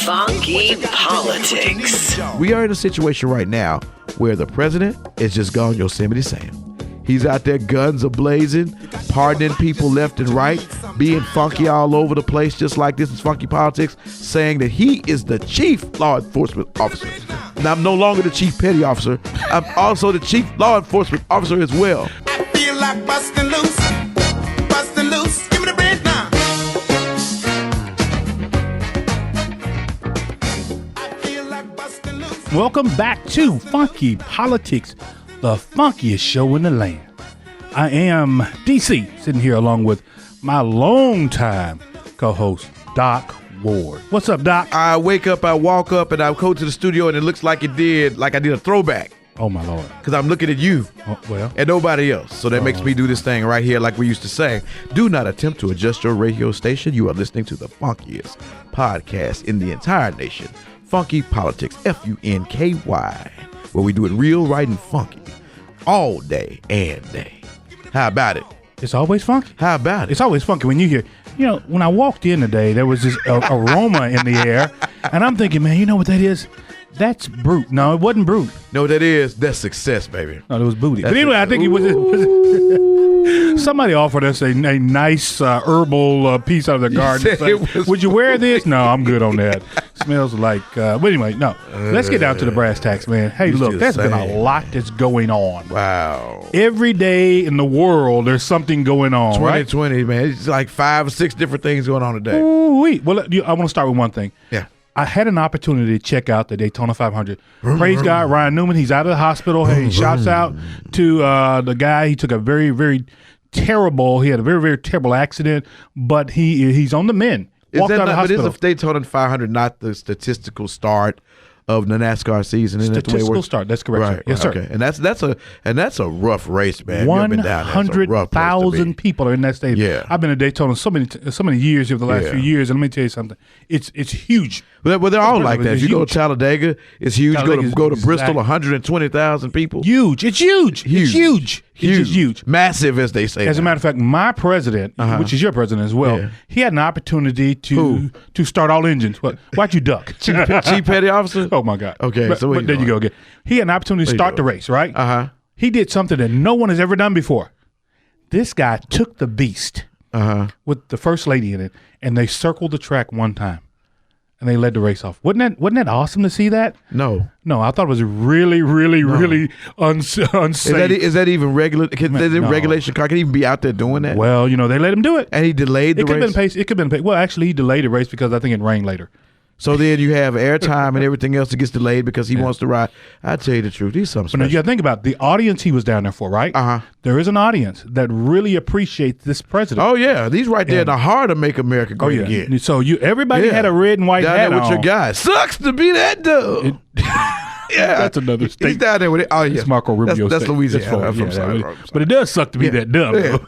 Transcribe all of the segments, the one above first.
Funky politics. We are in a situation right now where the president is just gone Yosemite Sam. He's out there, guns are blazing, pardoning people left and right, being funky all over the place, just like This Is Funky Politics, saying that he is the chief law enforcement officer. And I'm no longer the chief petty officer. I'm also the chief law enforcement officer as well. I feel like busting loose, busting loose. Give me the bread now. I feel like busting loose. Welcome back to Funky Politics, the funkiest show in the land. I am DC, sitting here along with my longtime co-host, Doc Ward. What's up, Doc? I wake up, I walk up, and I go to the studio, and it looks like I did a throwback. Oh, my Lord. Because I'm looking at you and nobody else. So that makes me do this thing right here like we used to say. Do not attempt to adjust your radio station. You are listening to the funkiest podcast in the entire nation. Funky Politics, F-U-N-K-Y, where we do it real, right, and funky all day and day. How about it? It's always funky. How about it? It's always funky when you hear, when I walked in today, there was this aroma in the air, and I'm thinking, man, you know what that is? That's brute. No, it wasn't brute. No, what that is? That's success, baby. No, it was booty. But anyway, I think it was somebody offered us a nice herbal piece out of their garden. Would you wear this? No, I'm good on that. Smells like, but anyway, no. Let's get down to the brass tacks, man. Hey, look, there's been a lot that's going on. Wow. Every day in the world, there's something going on, 2020, right? Man. It's like 5 or 6 different things going on today. Ooh-wee. Well, I want to start with one thing. Yeah. I had an opportunity to check out the Daytona 500. Praise God, Ryan Newman, he's out of the hospital. Hey, shouts out to the guy. He took a very, very terrible, he had a very, very terrible accident, but he's on the mend. Walked out of the hospital. But is the Daytona 500 not the statistical start of the NASCAR season? Statistical start, that's correct. Right, sir. Yes, sir. Okay. And that's a rough race, man. 100,000 people are in that stadium. Yeah. I've been to Daytona so many years over the last few years, and let me tell you something. It's huge. Well, they're all like that. If you go to Talladega, it's huge. Go to Bristol, exactly. 120,000 people. Huge. It's huge. It's huge. It's just huge. Massive, as they say. As a matter of fact, my president, which is your president as well, he had an opportunity to start all engines. Why'd you duck? Chief Petty Officer? Oh, my God. Okay, but there you go again. He had an opportunity to start the race, right? Uh-huh. He did something that no one has ever done before. This guy took the Beast with the first lady in it, and they circled the track one time. And they led the race off. Wasn't that awesome to see that? No, I thought it was really, really, really unsafe. Is that even regular? Regulation car can even be out there doing that? Well, they let him do it. And he delayed the race? It could have been pace. Well, actually, he delayed the race because I think it rained later. So then you have airtime and everything else that gets delayed because he wants to ride. I tell you the truth, he's something special. But you got to think about the audience he was down there for, right? There is an audience that really appreciates this president. Oh yeah, he's right there in the heart of Make America Great Again. So everybody had a red and white down hat there with on. your guy. Sucks to be that dude. Yeah, that's another state. He's down there with it. Oh yeah, it's Marco Rubio. That's Louisiana. But it does suck to be that dumb. Yeah.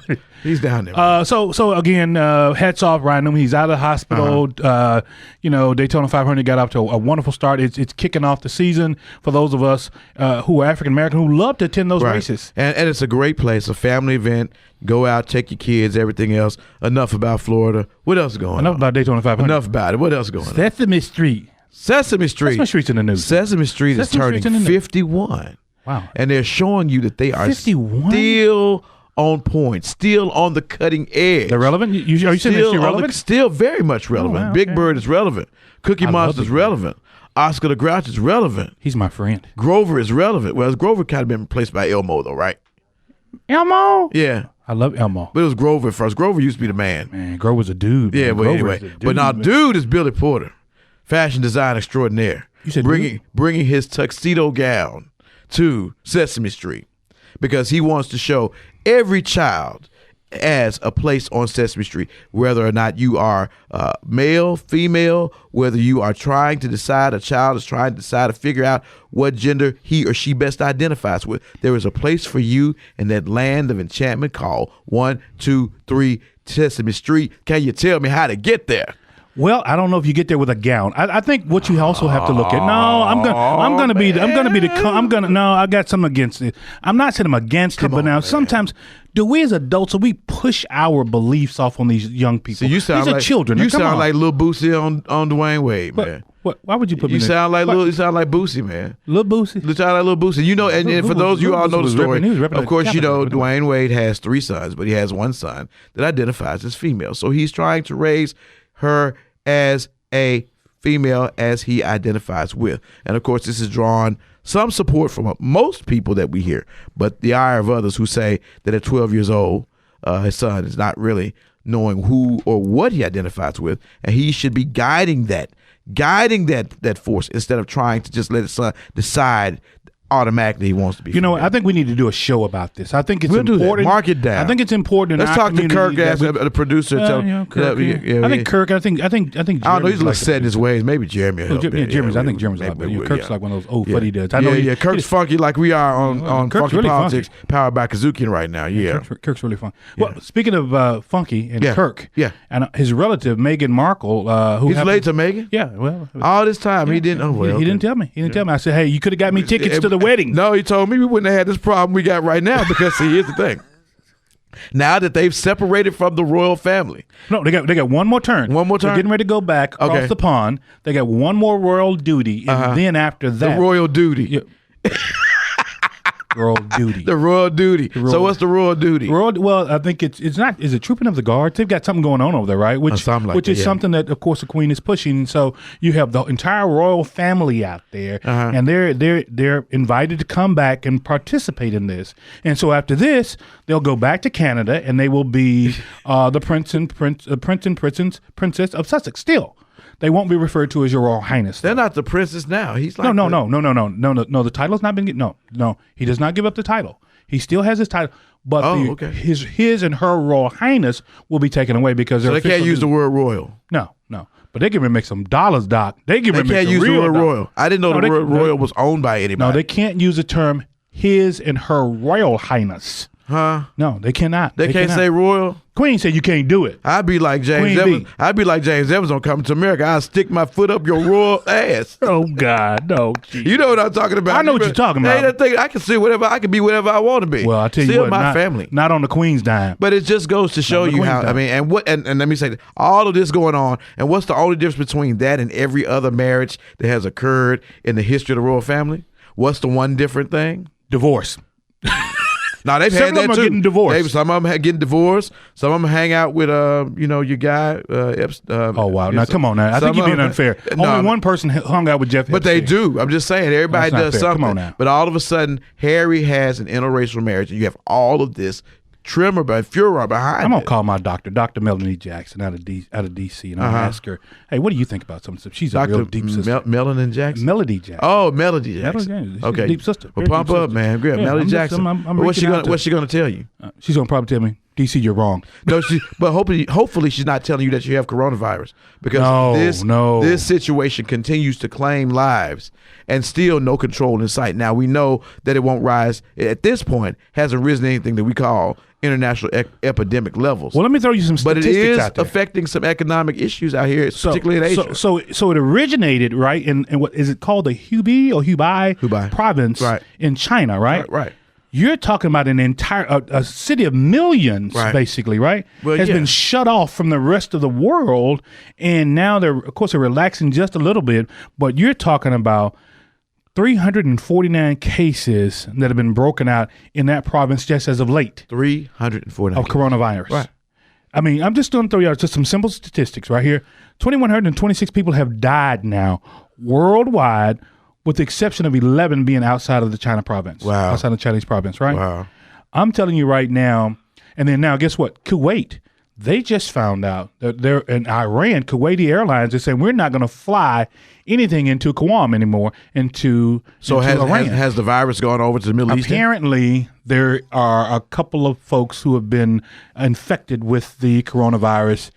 He's down there. So again, hats off, Ryan Newman. He's out of the hospital. Daytona 500 got off to a wonderful start. It's kicking off the season for those of us who are African American who love to attend those races. And it's a great place, a family event. Go out, take your kids, everything else. Enough about Florida. What else is going on? Enough about Daytona 500. Enough about it. What else is going on? Sesame Street. Sesame Street's in the news. Sesame Street is turning 51. Wow. And they're showing you that they are 51? still on point, still on the cutting edge. They're relevant? Are you saying they're still relevant? Still very much relevant. Wow, Big Bird is relevant. Cookie Monster is relevant. Oscar the Grouch is relevant. He's my friend. Grover is relevant. Well, Grover kind of been replaced by Elmo, though, right? Elmo? Yeah. I love Elmo. But it was Grover first. Grover used to be the man. Man, Grover's a dude. Yeah, but anyway. But now dude is Billy Porter. Fashion design extraordinaire. You said bringing his tuxedo gown to Sesame Street because he wants to show every child as a place on Sesame Street, whether or not you are male, female, whether you are trying to decide, a child is trying to decide to figure out what gender he or she best identifies with. There is a place for you in that land of enchantment called 1, 2, 3 Sesame Street. Can you tell me how to get there? Well, I don't know if you get there with a gown. I think what you also have to look at. No, I got something against it. I'm not saying I'm against it, but now sometimes do we as adults, we push our beliefs off on these young people? So you sound these are like children. You sound like Lil Boosie on Dwayne Wade, man. What? Why would you put me? You sound like Boosie, man. Lil Boosie. You sound like Lil Boosie. You know, and for those you all know the story. Of course, you know Dwayne Wade has 3 sons, but he has one son that identifies as female. So he's trying to raise her as a female as he identifies with. And of course, this has drawn some support from most people that we hear, but the ire of others who say that at 12 years old, his son is not really knowing who or what he identifies with, and he should be guiding that force instead of trying to just let his son decide automatically he wants to be. You know, I think we need to do a show about this. I think it's important. Mark it down. I think it's important. Let's talk to Kirk as the producer. Kirk, I think Kirk. I think. I don't know. He's a little set in his ways. Maybe Jeremy. I think Jeremy's a lot better. Kirk's like one of those old fuddy duds. I know. Kirk's funky like we are on Kirk's Funky really Politics, powered by Kudzukian right now. Yeah, Kirk's really fun. Well, speaking of funky and Kirk, and his relative Meghan Markle, who he's late to Meghan. Yeah, well, all this time he didn't. He didn't tell me. He didn't tell me. I said, hey, you could have got me tickets to the wedding. No, he told me we wouldn't have had this problem we got right now because see, here's the thing. Now that they've separated from the royal family. No, they got one more turn. One more turn? They're getting ready to go back across the pond. They got one more royal duty, and then after that. The royal duty. Yeah. Royal duty. The royal duty. So what's the royal duty? Well, I think it's not. Is it trooping of the guards? They've got something going on over there, right? Which is something that, of course, the queen is pushing. So you have the entire royal family out there, and they're invited to come back and participate in this. And so after this, they'll go back to Canada, and they will be the prince and princess of Sussex. Still. They won't be referred to as Your Royal Highness. They're not the princess now. He's like no. The title's not been no. He does not give up the title. He still has his title, but his and her Royal Highness will be taken away because they can't use the word royal. No. But they can make some dollars, Doc. They can't use the word royal. I didn't know the word royal was owned by anybody. No, they can't use the term his and her Royal Highness. Huh? No, they cannot. They can't say royal. Queen said you can't do it. I'd be like James Evans. I'd be like James Evans on Coming to America. I'd stick my foot up your royal ass. Oh God, no. Geez. You know what I'm talking about. I know what you're talking about. Hey, that thing, I can see whatever. I can be whatever I want to be. Well, I tell you Still what, my family. Not on the Queen's dime. But it just goes to show you how. I mean, and let me say that all of this going on, and what's the only difference between that and every other marriage that has occurred in the history of the royal family? What's the one different thing? Divorce. Now they've had that too. Some of them are getting divorced. Some of them are getting divorced. Some of them hang out with your guy. Oh wow! Now come on, now I think you're being unfair. Only one person hung out with Jeff. But they do. I'm just saying, everybody does something. Come on now. But all of a sudden, Harry has an interracial marriage, and you have all of this tremor and furor behind. I'm gonna call my doctor, Dr. Melanie Jackson, out of DC, and I'm gonna ask her, hey, what do you think about some stuff? She's a real deep sister. Melanie Jackson. Melody Jackson. Oh, Melody Jackson. She's a deep sister. Well, pump up, man. Great. Melody Jackson. What's she gonna tell you? She's gonna probably tell me, DC, you're wrong. No, but hopefully she's not telling you that you have coronavirus, because this situation continues to claim lives and still no control in sight. Now we know that it won't rise at this point. Hasn't risen to anything that we call international epidemic levels. Well, let me throw you some statistics out there. But it is affecting some economic issues out here, particularly in Asia. So it originated, right, in what is it called, the Hubei province in China, right? Right. You're talking about an entire a city of millions, basically, right? Well, has been shut off from the rest of the world, and now they're relaxing just a little bit. But you're talking about 349 cases that have been broken out in that province just as of late. 349 of coronavirus. Right. I mean, I'm just going to throw you out just some simple statistics right here. 2,126 people have died now worldwide, with the exception of 11 being outside of the China province. Wow. Outside of the Chinese province, right? Wow. I'm telling you right now, and then now guess what? Kuwait, they just found out that they're in Iran, Kuwaiti Airlines is saying we're not going to fly anything into Guam anymore, into Iran. Has the virus gone over to the Middle East? Apparently, there are a couple of folks who have been infected with the coronavirus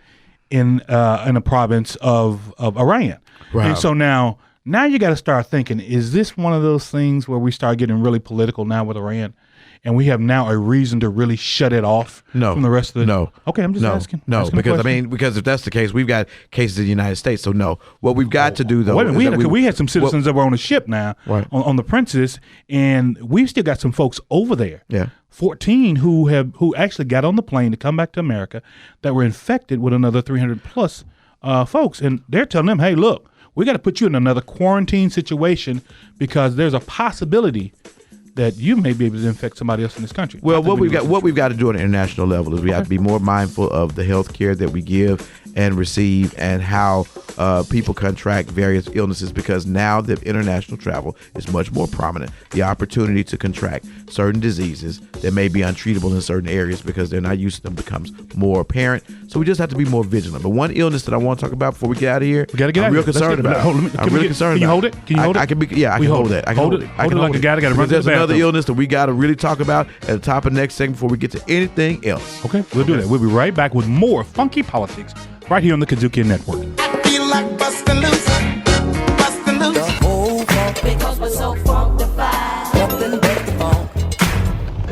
in a province of Iran. Wow. And so now you got to start thinking, is this one of those things where we start getting really political now with Iran? And we have now a reason to really shut it off from the rest of the... No. Okay, I'm just asking. No, asking because if that's the case, we've got cases in the United States. So no. What we've got to do, though... Wait a minute, we had some citizens that were on a ship now, on the Princess, and we've still got some folks over there. Yeah. 14 who actually got on the plane to come back to America that were infected with another 300 plus folks. And they're telling them, hey, look, we got to put you in another quarantine situation because there's a possibility that you may be able to infect somebody else in this country. Well, what we've got to do on an international level is we have to be more mindful of the health care that we give and receive and how people contract various illnesses, because now that international travel is much more prominent, the opportunity to contract certain diseases that may be untreatable in certain areas because they're not used to them becomes more apparent. So we just have to be more vigilant. But one illness that I want to talk about before we get out of here, we gotta get I'm out real of here. concerned about. I'm really concerned. Can you hold it? Can you hold it? I can hold that. I can hold it. Hold it like a guy that got to run to the There's another bathroom. illness that we got to really talk about at the top of the next segment before we get to anything else. Okay, we'll do that. We'll be right back with more funky politics right here on the Kudzukian Network. I feel like busting loose, busting loose. Because we're so funkified. Nothing but the funk.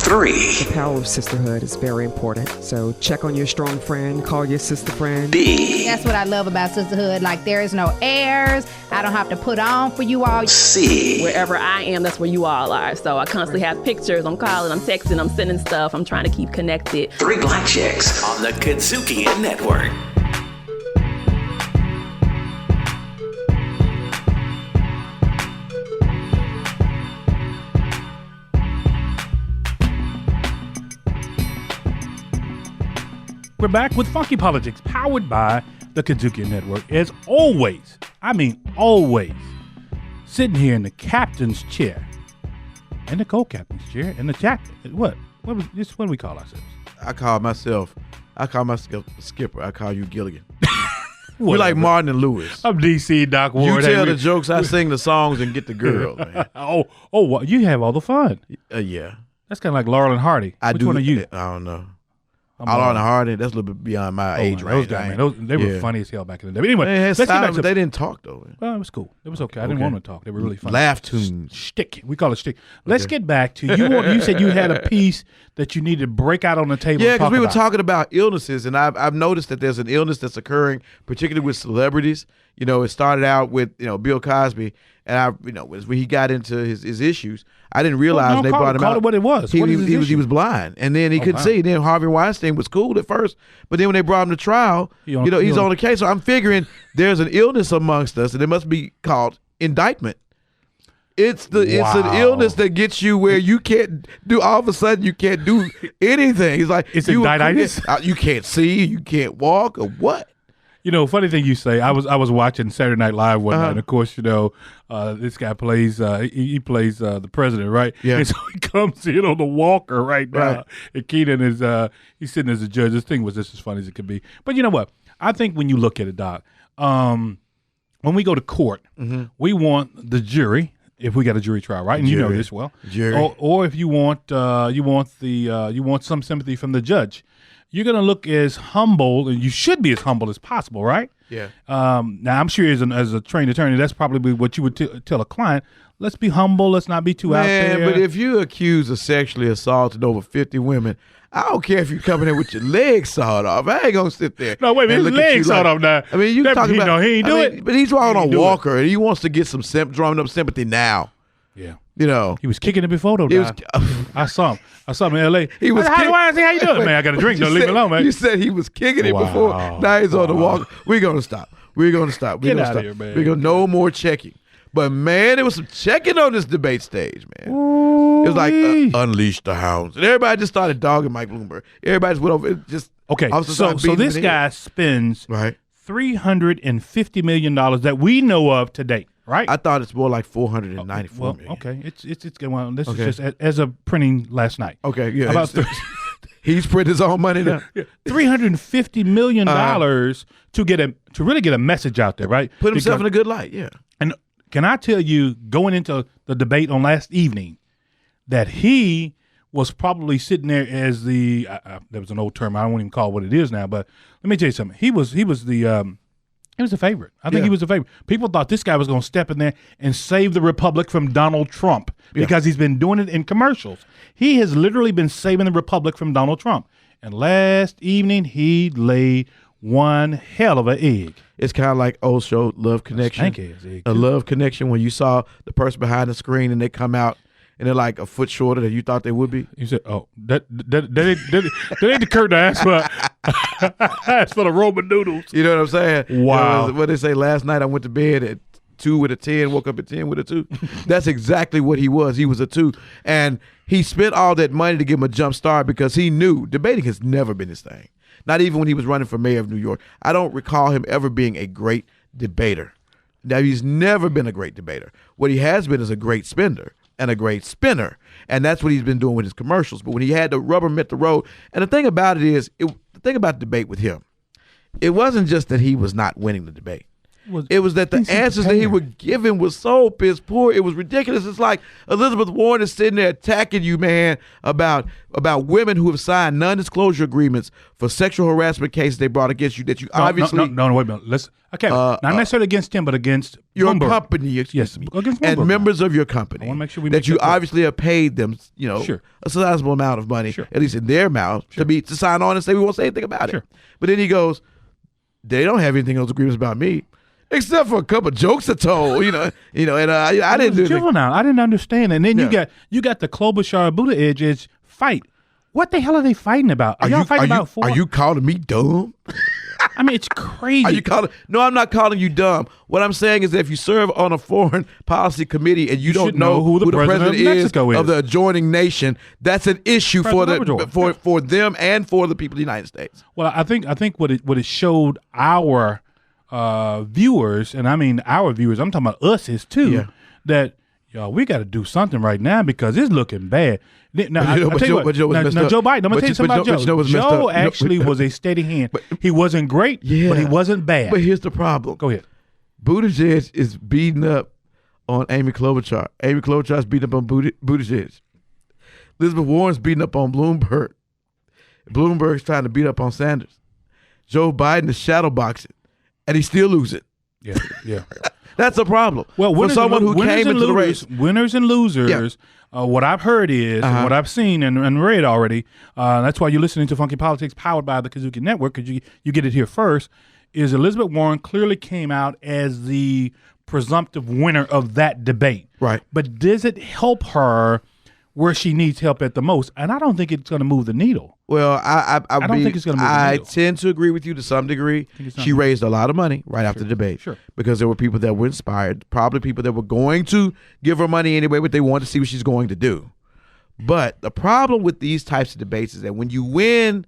3, The power of sisterhood is very important. So check on your strong friend, call your sister friend. B, That's what I love about sisterhood. Like, there is no airs. I don't have to put on for you all. C, Wherever I am, that's where you all are. So I constantly have pictures. I'm calling, I'm texting, I'm sending stuff. I'm trying to keep connected. 3 Black Chicks on the Kudzukian Network. We're back with Funky Politics, powered by the Kudzukian Network. As always, I mean always, sitting here in the captain's chair, and the co-captain's chair, and the jack. What do we call ourselves? I call myself Skipper. I call you Gilligan. We Whatever. like Martin and Lewis. I'm DC Doc Ward. You tell Hey, the jokes, I sing the songs, and get the girl, man. well, you have all the fun. Yeah. That's kind of like Laurel and Hardy. I Which do. one are you? I don't know. I'm All on the Hardy, that's a little bit beyond my age man, range. those guys, man, they were Yeah. funny as hell back in the day. But anyway, They had let's get style, back to but they didn't talk, though. Well, it was cool. It was okay. I didn't Okay. want them to talk. They were really funny. Laugh tunes. Shtick. We call it shtick. Let's get back to you. You said you had a piece that you needed to break out on the table. Yeah, and because talk we were about. talking about illnesses, and I've noticed that there's an illness that's occurring, particularly with celebrities. You know, it started out with Bill Cosby, and when he got into his issues, I didn't realize no, they call brought him it out. what it was. He What is his he issue? was blind, and then he couldn't wow. see. Then Harvey Weinstein was cool at first, but then when they brought him to trial, He's on the case. So I'm figuring there's an illness amongst us, and it must be called indictment. It's an illness that gets you where you can't do. All of a sudden, you can't do anything. It's like It's you indictitis? You can't see, you can't walk, or what? Funny thing you say. I was watching Saturday Night Live one night, and of course, this guy plays. He plays the president, right? Yeah. And so he comes in on the walker right now, Right. and Keenan is he's sitting as a judge. This thing was just as funny as it could be. But you know what? I think when you look at it, Doc, when we go to court, we want the jury. If we got a jury trial, right, and you know Jury. this well, Jury. or if you want some sympathy from the judge, you're gonna look as humble, and you should be as humble as possible, right? Yeah. Now I'm sure as a trained attorney, that's probably what you would tell a client. Let's be humble. Let's not be too out there. But if you accuse of sexually assaulting over 50 women, I don't care if you coming in with your legs sawed off. I ain't gonna sit there. No, wait a minute, and his look at legs you sawed off now. I mean, you That- talking he- about? no, he ain't do it. But he's walking He on ain't a do it. walker, and he wants to get some drumming up sympathy now. yeah, You know, he was kicking it before though. He was- Doc. I saw him. I saw him in L.A. He was How kick- you doing, man? I got a drink. Don't leave me alone, man. You said he was kicking it Wow. before. Now he's on the walk. We're gonna stop. We're gonna stop. Get outta here, man. We're gonna no more checking. But man, there was some checking on this debate stage, man. It was like unleash the hounds, and everybody just started dogging Mike Bloomberg. Everybody just went over. It just Okay, officers so started beating this him in the guy head. spends Right. $350 million that we know of to date, right? I thought it's more like 494 well, million. okay, it's good. Well, this Okay. is just as of printing last night. Okay, yeah. About He's printing his own money now. $350 million to really get a message out there, right? Put himself Because- in a good light. Yeah. And can I tell you, going into the debate on last evening, that he was probably sitting there as the there was an old term, I won't even call it what it is now, but let me tell you something. He was the favorite. I think Yeah. he was the favorite. People thought this guy was going to step in there and save the republic from Donald Trump because he's been doing it in commercials. He has literally been saving the republic from Donald Trump. And last evening, he laid one hell of an egg. It's kind of like old show Love Connection. stank-ass egg, A too. Love Connection when you saw the person behind the screen and they come out and they're like a foot shorter than you thought they would be. You said, "Oh, that ain't the curtain I asked for. I asked for the Roman noodles." You know what I'm saying? Wow. What they say last night, I went to bed at 2 with a 10, woke up at 10 with a 2. That's exactly what he was. He was a 2. And he spent all that money to give him a jump start because he knew debating has never been his thing. Not even when he was running for mayor of New York. I don't recall him ever being a great debater. Now, he's never been a great debater. What he has been is a great spender and a great spinner. And that's what he's been doing with his commercials. But when he had the rubber met the road, and the thing about it is, the thing about the debate with him, it wasn't just that he was not winning the debate. It was that the answers that he would give him was so piss poor. It was ridiculous. It's like Elizabeth Warren is sitting there attacking you, man, about women who have signed non-disclosure agreements for sexual harassment cases they brought against you that you obviously... No, wait a minute. Let's, okay, not necessarily against him, but against your Bloomberg. company, yes, against Bloomberg, and members of your company. I want to make sure we that make you that clear. obviously have paid them, a sizable amount of money, at least in their mouth, to sign on and say we won't say anything about it. But then he goes, they don't have anything in those agreements about me. Except for a couple of jokes I told, and I didn't do juvenile. I didn't understand. And then you got the Klobuchar Buttigieg fight. What the hell are they fighting about? Are y'all fighting about for? Are you calling me dumb? I mean, it's crazy. Are you calling? No, I'm not calling you dumb. What I'm saying is that if you serve on a foreign policy committee and you don't know who the president is of the adjoining nation, that's an issue for them and for the people of the United States. Well, I think what it showed our viewers, and I mean our viewers, I'm talking about us is too, that y'all, we got to do something right now because it's looking bad. Now, Joe Biden, I'm going to tell you something about Joe. Joe actually was a steady hand. He wasn't great, but he wasn't bad. But here's the problem. Go ahead. Buttigieg is beating up on Amy Klobuchar. Amy Klobuchar is beating up on Buttigieg. Elizabeth Warren's beating up on Bloomberg. Bloomberg's trying to beat up on Sanders. Joe Biden is shadowboxing. And he's still losing. Yeah. That's a problem. Well, for someone who came into the race. Winners and losers, what I've heard is, and what I've seen and read already, that's why you're listening to Funky Politics powered by the Kudzukian Network, because you get it here first, is Elizabeth Warren clearly came out as the presumptive winner of that debate. Right. But does it help her where she needs help at the most? And I don't think it's going to move the needle. Well, I don't think it's going to move the needle. I tend to agree with you to some degree. She raised a lot of money after the debate. Sure. Because there were people that were inspired, probably people that were going to give her money anyway, but they wanted to see what she's going to do. But the problem with these types of debates is that when you win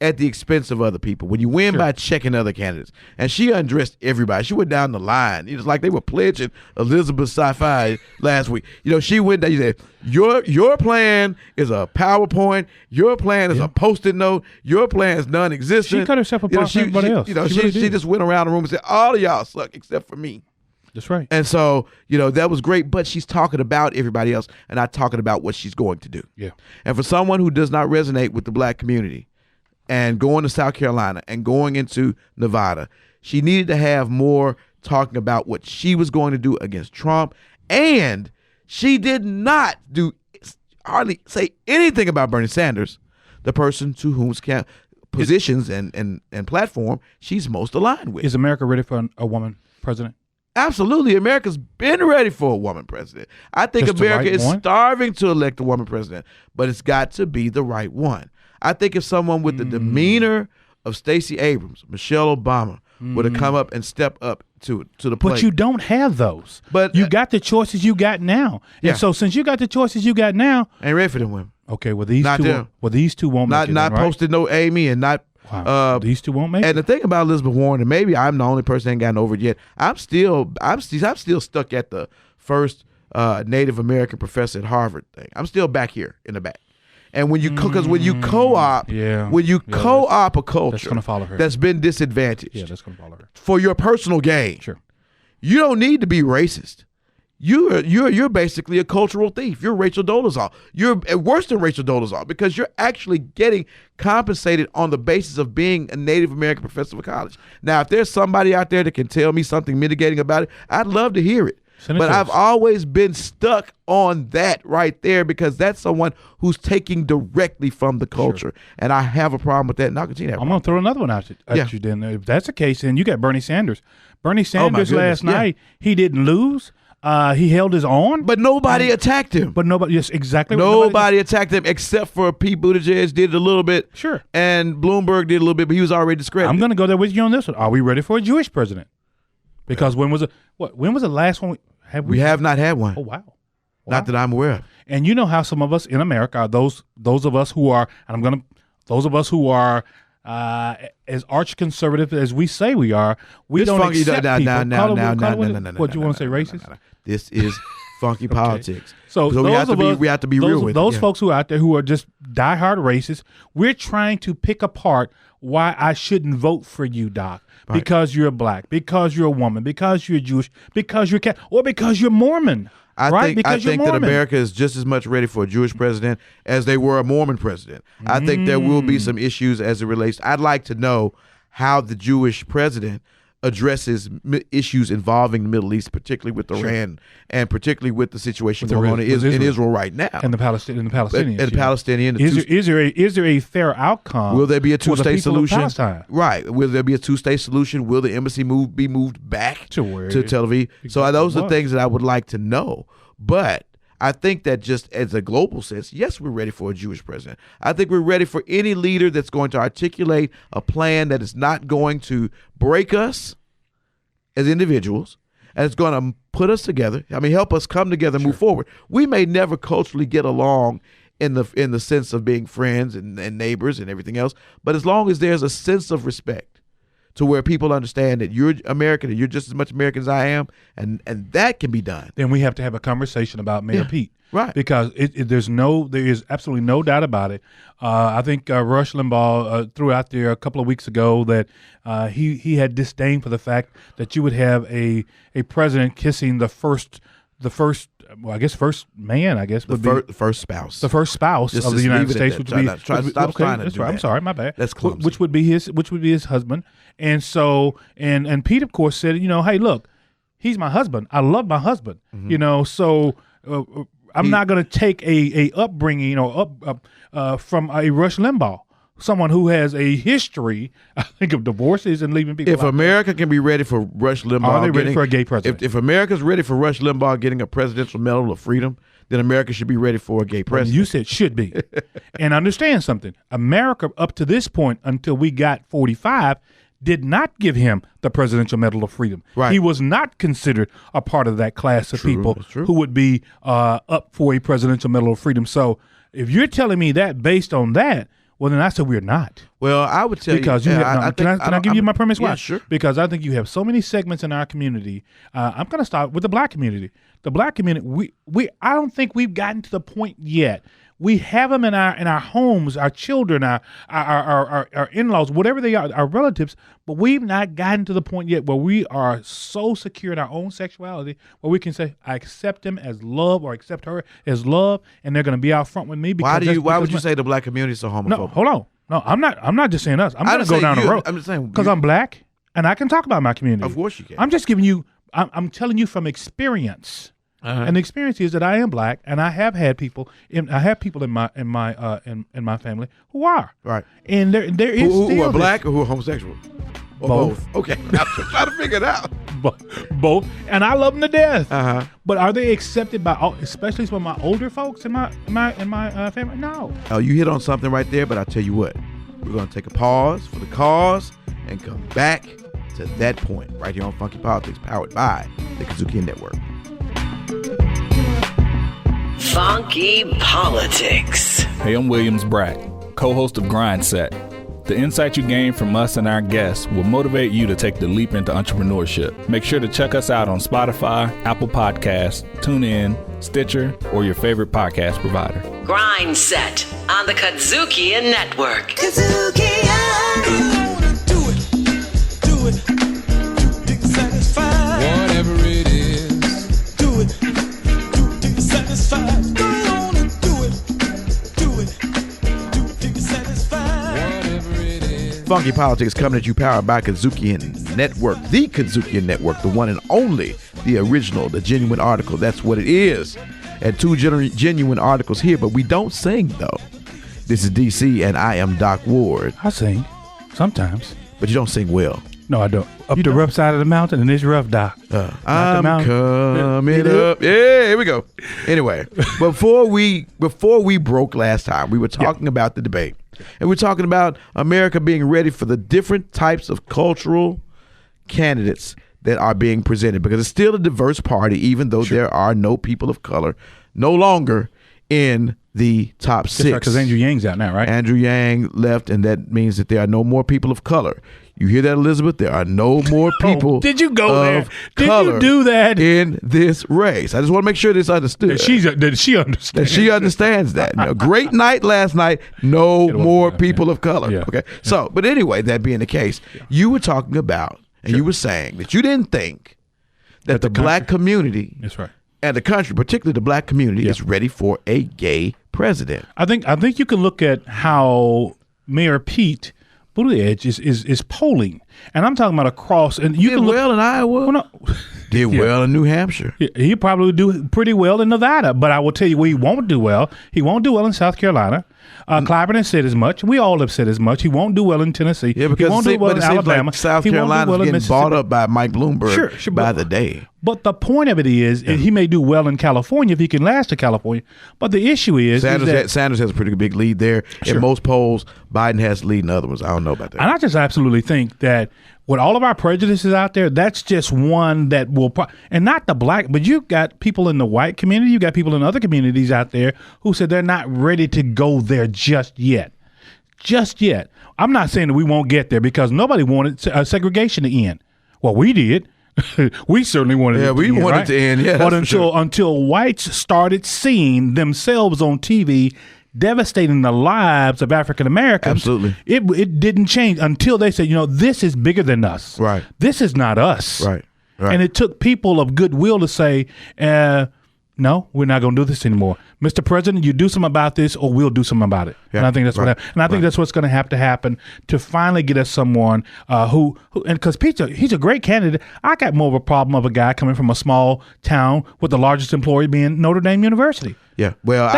at the expense of other people, when you win by checking other candidates, and she undressed everybody. She went down the line. It was like they were pledging Elizabeth Sci-Fi last week. She went down. You said, your plan is a PowerPoint. Your plan is a Post-it note. Your plan is non-existent. She cut herself apart from everybody else. She just went around the room and said, all of y'all suck except for me. That's right. And so, that was great, but she's talking about everybody else and not talking about what she's going to do. Yeah. And for someone who does not resonate with the black community, and going to South Carolina and going into Nevada, she needed to have more talking about what she was going to do against Trump. And she did not hardly say anything about Bernie Sanders, the person to whose positions and platform she's most aligned with. Is America ready for a woman president? Absolutely. America's been ready for a woman president. I think America is starving to elect a woman president, but it's got to be the right one. I think if someone with the demeanor of Stacey Abrams, Michelle Obama, would have come up and stepped up to the plate. But you don't have those. But you got the choices you got now. And so since you got the choices you got now, ain't ready for them women. Okay, well these two won't make it. Not right? Posted no Amy and not these two won't make it. And the thing about Elizabeth Warren, and maybe I'm the only person that ain't gotten over it yet. I'm still stuck at the first Native American professor at Harvard thing. I'm still back here in the back. And when you co-op a culture that's gonna follow her. That's been disadvantaged, that's gonna follow her for your personal gain. Sure, you don't need to be racist. You're basically a cultural thief. You're Rachel Dolezal. You're worse than Rachel Dolezal because you're actually getting compensated on the basis of being a Native American professor of college. Now, if there's somebody out there that can tell me something mitigating about it, I'd love to hear it. But I've always been stuck on that right there because that's someone who's taking directly from the culture. Sure. And I have a problem with that, and I'll continue to have I'm going to throw another one at you then. If that's the case, then you got Bernie Sanders. Bernie Sanders last night, he didn't lose. He held his own. But nobody attacked him. But nobody, yes, exactly. Nobody attacked him except for Pete Buttigieg did it a little bit. Sure. And Bloomberg did a little bit, but he was already discredited. I'm going to go there with you on this one. Are we ready for a Jewish president? Because when was the last one? We have not had one. Oh wow. Not that I'm aware of. And you know how some of us in America are those of us who are, as arch conservative as we say we are, we don't accept people. No. What you want to say, racist? No. This is funky politics. So we have to be real with those folks who are out there who are just diehard racists. We're trying to pick apart why I shouldn't vote for you, Doc, because you're black, because you're a woman, because you're Jewish, because you're or because you're Mormon. I think that America is just as much ready for a Jewish president as they were a Mormon president. I think there will be some issues as it relates. I'd like to know how the Jewish president addresses issues involving the Middle East, particularly with Iran and particularly with the situation going on in Israel right now, and the Palestinians. And the Palestinian. Is there a fair outcome? Will there be a two-state solution? Right. Will there be a two-state solution? Will the embassy be moved back to Tel Aviv? Exactly. So those are things that I would like to know. But I think that just as a global sense, yes, we're ready for a Jewish president. I think we're ready for any leader that's going to articulate a plan that is not going to break us as individuals, and it's going to put us together. I mean, help us come together and move forward. We may never culturally get along in the sense of being friends and neighbors and everything else, but as long as there's a sense of respect to where people understand that you're American and you're just as much American as I am, and that can be done. Then we have to have a conversation about Mayor Pete. Right. Because there is absolutely no doubt about it. I think Rush Limbaugh threw out there a couple of weeks ago that he had disdain for the fact that you would have a president kissing the first man, I guess, would be the first spouse. The first spouse of the United States, which would be stop trying to do that. I'm sorry, my bad. That's clumsy. Which would be his husband. And so and Pete, of course, said, hey, look, he's my husband. I love my husband. Mm-hmm. So I'm not going to take a upbringing, from a Rush Limbaugh, someone who has a history, I think, of divorces and leaving people. If America can be ready for Rush Limbaugh, are they ready for a gay president? If America's ready for Rush Limbaugh getting a Presidential Medal of Freedom, then America should be ready for a gay president. You said should be. And understand something. America, up to this point, until we got 45, did not give him the Presidential Medal of Freedom. Right. He was not considered a part of that class of people who would be up for a Presidential Medal of Freedom. So if you're telling me that based on that, well, then I said we're not. Well, I would tell because you. Can I give you my premise? Why? Yeah, sure. Because I think you have so many segments in our community. I'm going to start with the black community. The black community, I don't think we've gotten to the point yet. We have them in our homes, our children, our in-laws, whatever they are, our relatives, but we've not gotten to the point yet where we are so secure in our own sexuality where we can say, I accept him as love or accept her as love, and they're going to be out front with me. Why would you say the black community is so homophobic? No, hold on. No, I'm not just saying us. I'm going to go down the road. I'm just saying. Because I'm black, and I can talk about my community. Of course you can. I'm just giving you, I'm telling you from experience. Uh-huh. And the experience is that I am black, and I have had people. I have people in my family who are right, and there is who are black or who are homosexual. Or both. Okay, I'm just trying to figure it out. Both, and I love them to death. Uh-huh. But are they accepted by all, especially some of my older folks in my family? No. Oh, you hit on something right there. But I'll tell you what, we're going to take a pause for the cause and come back to that point right here on Funky Politics, powered by the Kudzukian Network. Funky Politics. Hey, I'm Williams Brack, co-host of Grind Set. The insight you gain from us and our guests will motivate you to take the leap into entrepreneurship. Make sure to check us out on Spotify, Apple Podcasts, TuneIn, Stitcher, or your favorite podcast provider. Grind Set on the Kudzukian Network. Kudzukian. Do it. Dig satisfied. Whatever it is. Do it. Dig satisfied. Go on and do it. Dig satisfied. Whatever it is. Funky Politics coming at you, powered by Kudzukian Network, the Kudzukian Network, the one and only, the original, the genuine article. That's what it is. And two genuine articles here, but we don't sing though. This is DC, and I am Doc Ward. I sing sometimes, but you don't sing well. No, I don't. Up the rough side of the mountain, and it's rough, Doc. I'm coming up. Yeah, here we go. Anyway, before we broke last time, we were talking about the debate, and we're talking about America being ready for the different types of cultural candidates that are being presented, because it's still a diverse party, even though there are no people of color no longer in the top 6. Because Andrew Yang's out now, right? Andrew Yang left, and that means that there are no more people of color. You hear that, Elizabeth? There are no more people did you go there? of Did color you do that? in this race. I just want to make sure this understood. That she understands. That she understands that. Great night last night. No more people of color. Yeah. Okay. So, but anyway, that being the case, you were talking about, and you were saying that you didn't think that the black community, that's right, and the country, particularly the black community, is ready for a gay president. I think you can look at how Mayor Pete Buttigieg is polling, and I'm talking about across. And you did can look well in Iowa. Well, no. Did well in New Hampshire. He probably do pretty well in Nevada, but I will tell you where he won't do well. He won't do well in South Carolina. Clyburn has said as much. We all have said as much. He won't do well in Tennessee. Yeah, because he won't do well in Alabama. Like South he Carolina won't do well is getting bought up by Mike Bloomberg by the day. But the point of it is, he may do well in California if he can last to California. But the issue is Sanders has a pretty big lead there. In most polls, Biden has the lead in other ones. I don't know about that. And I just absolutely think that with all of our prejudices out there, that's just one that will, and not the black, but you got people in the white community, you got people in other communities out there who said they're not ready to go there just yet. Just yet. I'm not saying that we won't get there, because nobody wanted segregation to end. Well, we did. We certainly wanted it to end. Yeah, we wanted it to end. Yeah, but until whites started seeing themselves on TV devastating the lives of African Americans, absolutely, it didn't change until they said, this is bigger than us. Right. This is not us. Right. And it took people of goodwill to say, no, we're not going to do this anymore. Mr. President, you do something about this, or we'll do something about it. Yeah. And I think that's what happened. And I think that's what's going to have to happen to finally get us someone who and because he's a great candidate. I got more of a problem of a guy coming from a small town with the largest employer being Notre Dame University. Yeah, well,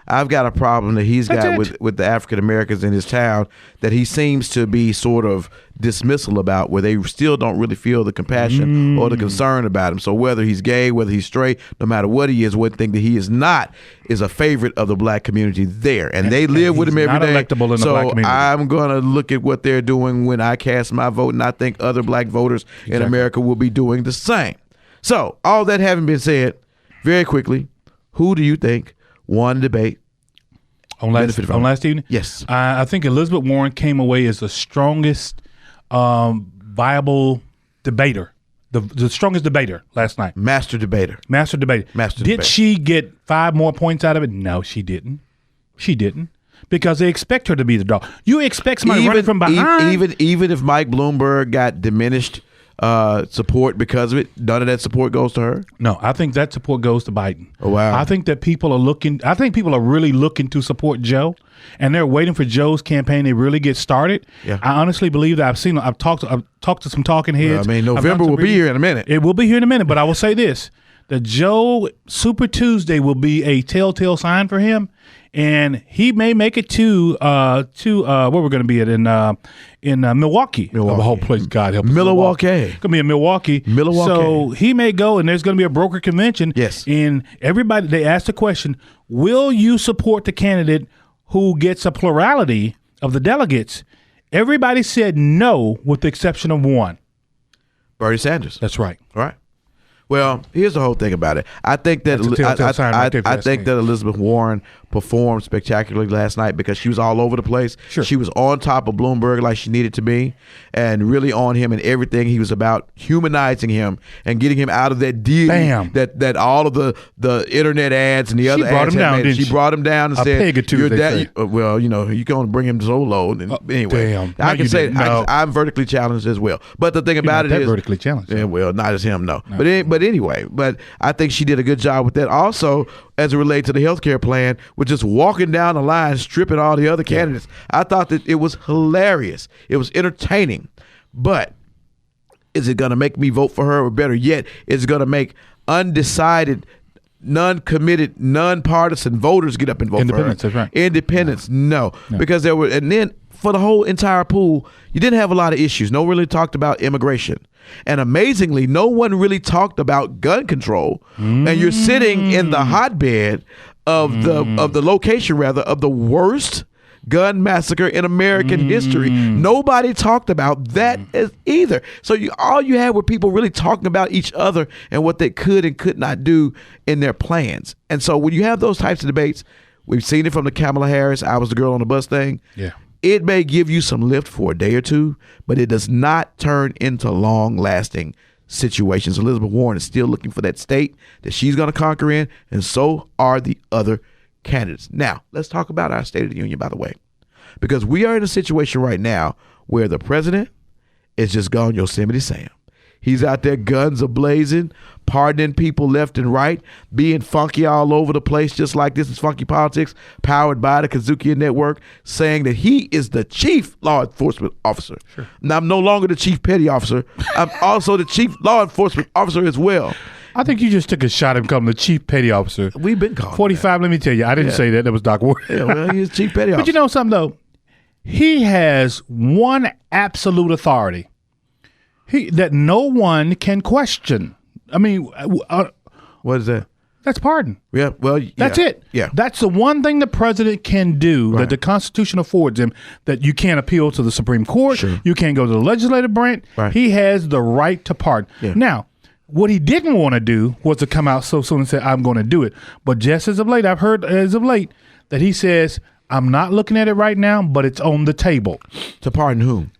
I've got a problem that he's got with the African Americans in his town that he seems to be sort of dismissal about, where they still don't really feel the compassion or the concern about him. So whether he's gay, whether he's straight, no matter what he is, one thing that he is not is a favorite of the black community there, and they live with him every day. Electable in the black community. I'm going to look at what they're doing when I cast my vote, and I think other black voters in America will be doing the same. So all that having been said, very quickly, who do you think won the debate on last evening? Yes. I think Elizabeth Warren came away as the strongest viable debater, the strongest debater last night. Master debater. Did she get 5 more points out of it? No, she didn't. Because they expect her to be the dog. You expect somebody running from behind. Even if Mike Bloomberg got diminished support because of it, none of that support goes to her? No, I think that support goes to Biden. Oh, wow. I think that people are really looking to support Joe, and they're waiting for Joe's campaign to really get started. Yeah. I honestly believe that I've talked to some talking heads. Well, November will be here in a minute. It will be here in a minute, but I will say this. The Joe Super Tuesday will be a telltale sign for him, and he may make it to where we're going to be at in Milwaukee. Milwaukee. The whole place, God help us. Milwaukee. It's going to be in Milwaukee. So he may go, and there's going to be a broker convention. Yes. And everybody, they asked the question, will you support the candidate who gets a plurality of the delegates? Everybody said no, with the exception of one. Bernie Sanders. That's right. All right. Well, here's the whole thing about it. I think that that Elizabeth Warren performed spectacularly last night because she was all over the place. Sure. She was on top of Bloomberg like she needed to be, and really on him and everything. He was about humanizing him and getting him out of that deity that all of the internet ads and the other ads had made. She brought him down and said, "You're that." Well, you can only bring him so low. And anyway, I can say I'm vertically challenged as well. But the thing about it is vertically challenged. Yeah, well, not as him, no. But anyway, I think she did a good job with that. Also, as it relates to the healthcare plan, with just walking down the line, stripping all the other candidates. I thought that it was hilarious. It was entertaining. But is it going to make me vote for her? Or better yet, is it going to make undecided, non-committed, non-partisan voters get up and vote for her? That's right. Independents, no. Because there were, and then for the whole entire pool, you didn't have a lot of issues. No one really talked about immigration. And amazingly, no one really talked about gun control. And you're sitting in the hotbed of the location, rather, of the worst gun massacre in American history. Nobody talked about that as either. So all you had were people really talking about each other and what they could and could not do in their plans. And so when you have those types of debates, we've seen it from the Kamala Harris, I was the girl on the bus thing. Yeah. It may give you some lift for a day or two, but it does not turn into long-lasting situations. Elizabeth Warren is still looking for that state that she's going to conquer in, and so are the other candidates. Now, let's talk about our State of the Union, by the way, because we are in a situation right now where the president is just gone Yosemite Sam. He's out there, guns a-blazing, pardoning people left and right, being funky all over the place, just like This Is Funky Politics, powered by the Kudzukian Network, saying that he is the chief law enforcement officer. Sure. Now, I'm no longer the chief petty officer. I'm also the chief law enforcement officer as well. I think you just took a shot at becoming the chief petty officer. We've been calling 45, let me tell you, I didn't say that. That was Doc Ward. Yeah, well, he's chief petty officer. But you know something, though? He has one absolute authority that no one can question. I mean, what is that? That's pardon. Yeah, well, yeah. That's it. Yeah. That's the one thing the president can do that the Constitution affords him, that you can't appeal to the Supreme Court. Sure. You can't go to the legislative branch. Right. He has the right to pardon. Yeah. Now, what he didn't want to do was to come out so soon and say, I'm going to do it. But just as of late, I've heard as of late that he says, I'm not looking at it right now, but it's on the table. To pardon whom?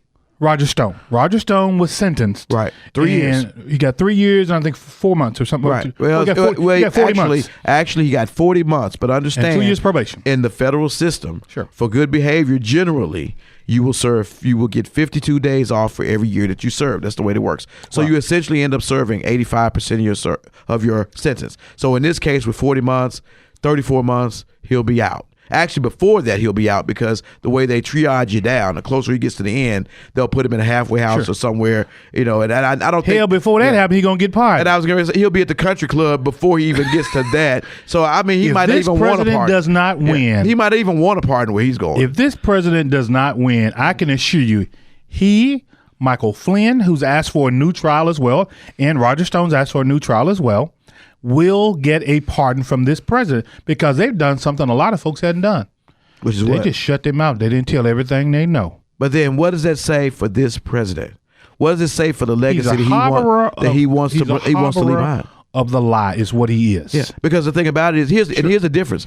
Roger Stone. Roger Stone was sentenced. Right. 3 years. He got 3 years and I think 4 months or something. Right. Well, he got 40 months. Actually, he got 40 months. But understand, And 2 years probation. In the federal system, Sure. for good behavior, generally, you will get 52 days off for every year that you serve. That's the way it works. So you essentially end up serving 85% of your sentence. So in this case, with 40 months, 34 months, he'll be out. Actually, before that, he'll be out because the way they triage you down, the closer he gets to the end, they'll put him in a halfway house or somewhere, And I don't think. Hell, before that happened, he's going to get pardoned. And I was going to say, he'll be at the country club before he even gets to that. So, I mean, he might even want a pardon. If this president does not win. He might even want a pardon where he's going. If this president does not win, I can assure you, Michael Flynn, who's asked for a new trial as well, and Roger Stone's asked for a new trial as well, will get a pardon from this president because they've done something a lot of folks hadn't done. Which is they what? just shut them out. They didn't tell everything they know. But then what does that say for this president? What does it say for the legacy that he wants to leave behind? Of the lie is what he is. Yeah, because the thing about it is, here's the difference.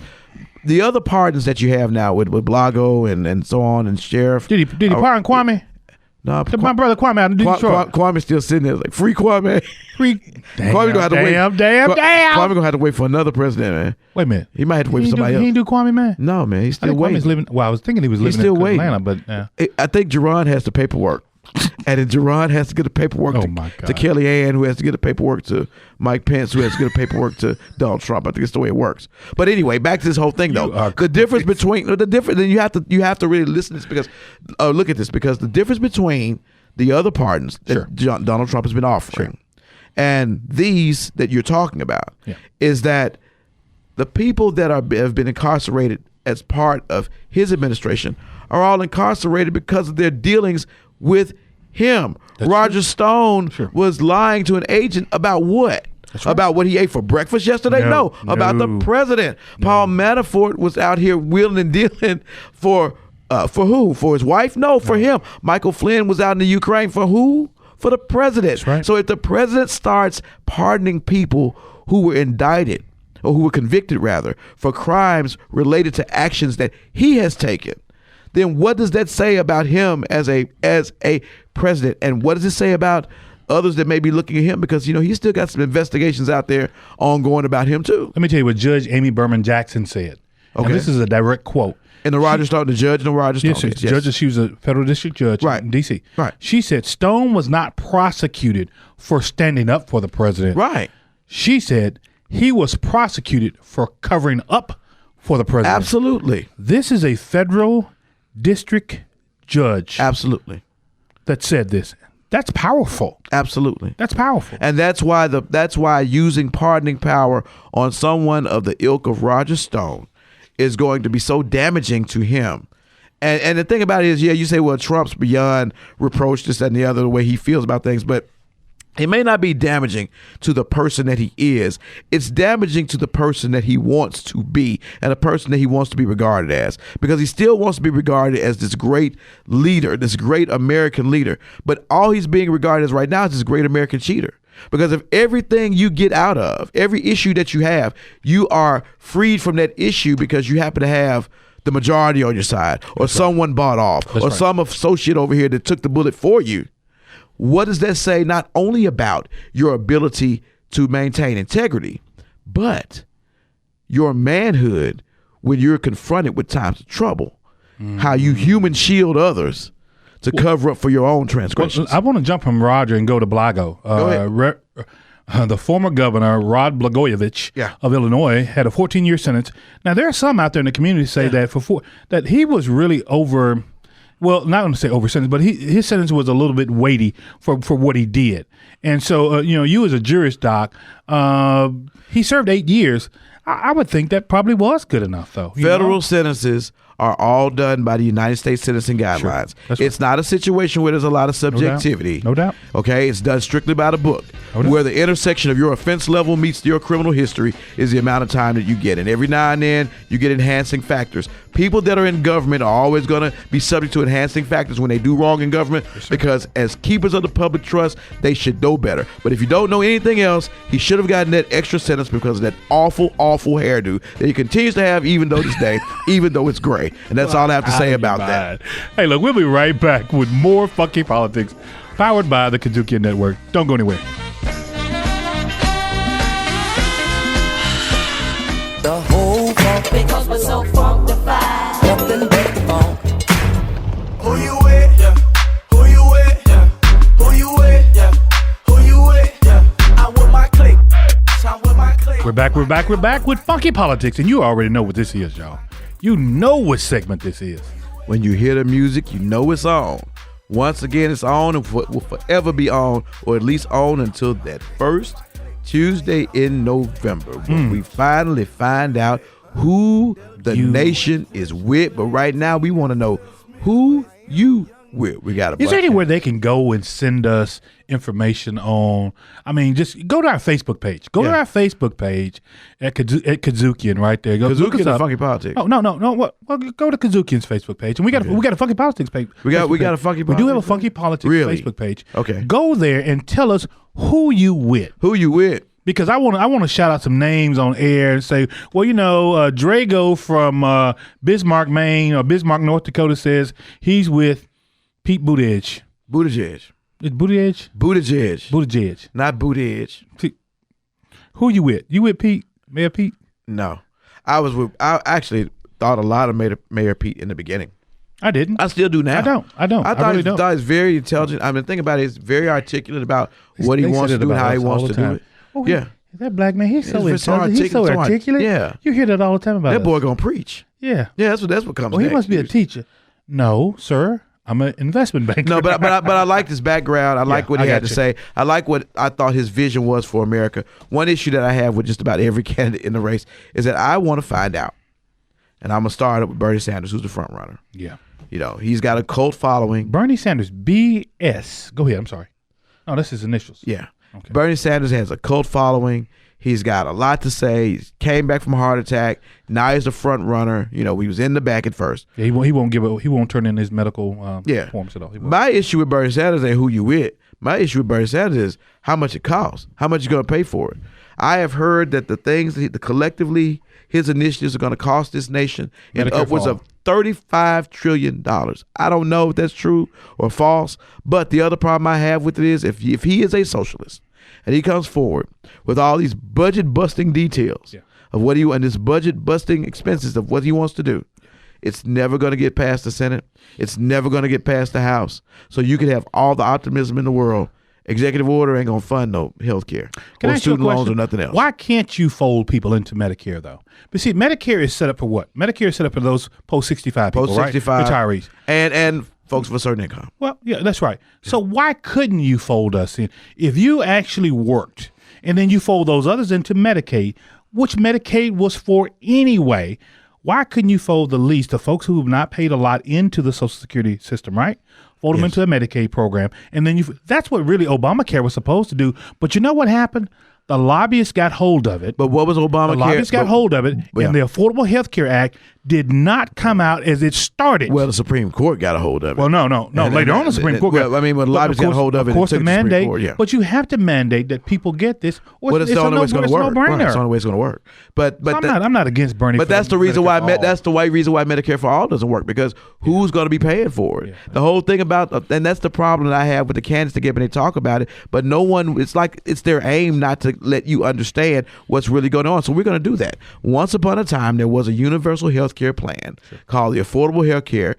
The other pardons that you have now with Blago and so on and Sheriff. Did he pardon Kwame? No, my brother Kwame out in Detroit. Kwame's still sitting there like, free Kwame. Damn, Kwame gonna have to wait. Damn. Kwame gonna have to wait for another president, man. Wait a minute. He might have to wait for somebody else. He ain't do Kwame, man? No, man. He's still waiting. I was thinking he was living in Atlanta, but I think Jerron has the paperwork. And then Jerron has to get the paperwork to Kellyanne, who has to get the paperwork to Mike Pence, who has to get the paperwork to Donald Trump. I think it's the way it works. But anyway, back to this whole thing, though. The difference between then you have to really listen to this because look at this, because the difference between the other pardons that Donald Trump has been offering and these that you're talking about is that the people that have been incarcerated as part of his administration are all incarcerated because of their dealings with him. Roger Stone was lying to an agent about what? About what he ate for breakfast yesterday? No. About the president. Paul Manafort was out here wheeling and dealing for who? For his wife? No, for him. Michael Flynn was out in the Ukraine for who? For the president. That's right. So if the president starts pardoning people who were indicted, or who were convicted rather, for crimes related to actions that he has taken, then what does that say about him as a president? And what does it say about others that may be looking at him? Because, he's still got some investigations out there ongoing about him too. Let me tell you what Judge Amy Berman Jackson said. Okay. And this is a direct quote. And the judge in the Roger Stone. Yes. Judge, she was a federal district judge in D.C. Right. She said Stone was not prosecuted for standing up for the president. Right. She said he was prosecuted for covering up for the president. Absolutely. This is a federal district judge. Absolutely. That said this. That's powerful. Absolutely. That's powerful. And that's why using pardoning power on someone of the ilk of Roger Stone is going to be so damaging to him. And the thing about it is, you say, well, Trump's beyond reproach, this, that, and the other, the way he feels about things. But It may not be damaging to the person that he is. It's damaging to the person that he wants to be and the person that he wants to be regarded as, because he still wants to be regarded as this great leader, this great American leader. But all he's being regarded as right now is this great American cheater. Because of everything you get out of, every issue that you have, you are freed from that issue because you happen to have the majority on your side, or someone bought off, or some associate over here that took the bullet for you. What does that say not only about your ability to maintain integrity, but your manhood when you're confronted with times of trouble, how you human shield others to cover up for your own transgressions? Well, I want to jump from Roger and go to Blago. Go ahead. The former governor, Rod Blagojevich of Illinois, had a 14-year sentence. Now, there are some out there in the community say that that he was really over. Well, not going to say over sentence, but his sentence was a little bit weighty for what he did. And so, you as a jurist, Doc, he served 8 years. I would think that probably was good enough, though. Federal sentences are all done by the United States Sentencing Guidelines. Sure. It's not a situation where there's a lot of subjectivity. No doubt. Okay, it's done strictly by the book. Where the intersection of your offense level meets your criminal history is the amount of time that you get. And every now and then, you get enhancing factors. People that are in government are always going to be subject to enhancing factors when they do wrong in government, because as keepers of the public trust, they should know better. But if you don't know anything else, he should have gotten that extra sentence because of that awful, awful hairdo that he continues to have even though this day, even though it's gray. And that's all I have to say about that. Hey, look, we'll be right back with more Funky Politics, powered by the Kudzukian Network. Don't go anywhere. The whole funk, because we're so funkified. Nothing but the funk. Who you with? Yeah. Who you with? Yeah. Who you with? Yeah. Who you with? Yeah. I'm with my clique. I'm with my clique. We're back with Funky Politics, and you already know what this is, y'all. You know what segment this is. When you hear the music, you know it's on. Once again, it's on and will forever be on, or at least on until that first Tuesday in November, when we finally find out who the nation is with. But right now, we want to know who you with. We got. Is there anywhere they can go and send us information on? I mean, just go to our Facebook page. Go to our Facebook page at Kudzukian right there. Go Kudzukian and Funky Politics. Oh, no. What? Well, go to Kudzukian's Facebook page, and we got a Funky Politics page. We got a Funky Politics. We do have a Funky Politics Facebook page. Okay. Go there and tell us who you with. Who you with? Because I want to shout out some names on air and say, well, Drago from Bismarck, Maine, or Bismarck, North Dakota says he's with Pete Buttigieg. Buttigieg. Is Buttigieg? Buttigieg. Buttigieg. Not Buttigieg. Who you with? You with Pete? Mayor Pete? No. I actually thought a lot of Mayor Pete in the beginning. I didn't. I still do now. I don't. I thought he's very intelligent. I mean, think about it. He's very articulate about what he wants to do and how he wants to do it. Oh, yeah. That black man, he's so intelligent. He's so so articulate. Yeah. You hear that all the time about that boy gonna preach. Yeah. Yeah, that's what comes Well, next. he must be a teacher. No, sir. I'm an investment banker. No, but I like his background. I like what he had to say. I like what I thought his vision was for America. One issue that I have with just about every candidate in the race is that I want to find out, and I'm gonna start with Bernie Sanders, who's the front runner. Yeah. He's got a cult following. Bernie Sanders, BS. Go ahead. I'm sorry. No, that's his initials. Yeah. Okay. Bernie Sanders has a cult following. He's got a lot to say. He came back from a heart attack. Now he's the front runner. He was in the back at first. Yeah, he won't turn in his medical forms at all. My issue with Bernie Sanders ain't who you with. My issue with Bernie Sanders is how much it costs. How much you're going to pay for it. I have heard that the things that collectively his initiatives are going to cost this nation in upwards of $35 trillion. I don't know if that's true or false, but the other problem I have with it is if he is a socialist and he comes forward with all these budget-busting details of what and his budget-busting expenses of what he wants to do, it's never going to get past the Senate. It's never going to get past the House. So you can have all the optimism in the world. Executive order ain't going to fund no health care or student loans or nothing else. Why can't you fold people into Medicare, though? But see, Medicare is set up for what? Medicare is set up for those post-65 people, post-65, right? Retirees. And folks with a certain income. Well, yeah, that's right. So why couldn't you fold us in? If you actually worked and then you fold those others into Medicaid, which Medicaid was for anyway, why couldn't you fold the least, the folks who have not paid a lot into the Social Security system, right? fold them into a Medicaid program, and then that's what really Obamacare was supposed to do. But you know what happened? The lobbyists got hold of it. But what was Obamacare? The lobbyists got hold of it, and the Affordable Health Care Act did not come out as it started. Well, the Supreme Court got a hold of it. Well, no. Later on, the Supreme Court. Well, I mean, when the lobbyists got a hold of it, of course, it took the the Supreme mandate. Court, yeah. But you have to mandate that people get this. Or Well, it's the only way it's going to work. Right, it's the only way it's going to work. But so I'm not against Bernie. But that's the reason why reason why Medicare for all doesn't work, because who's going to be paying for it? Yeah. The whole thing about, and that's the problem that I have with the candidates to get when they talk about it. But no one, it's like it's their aim not to let you understand what's really going on. So we're going to do that. Once upon a time, there was a universal health care plan called the Affordable Health Care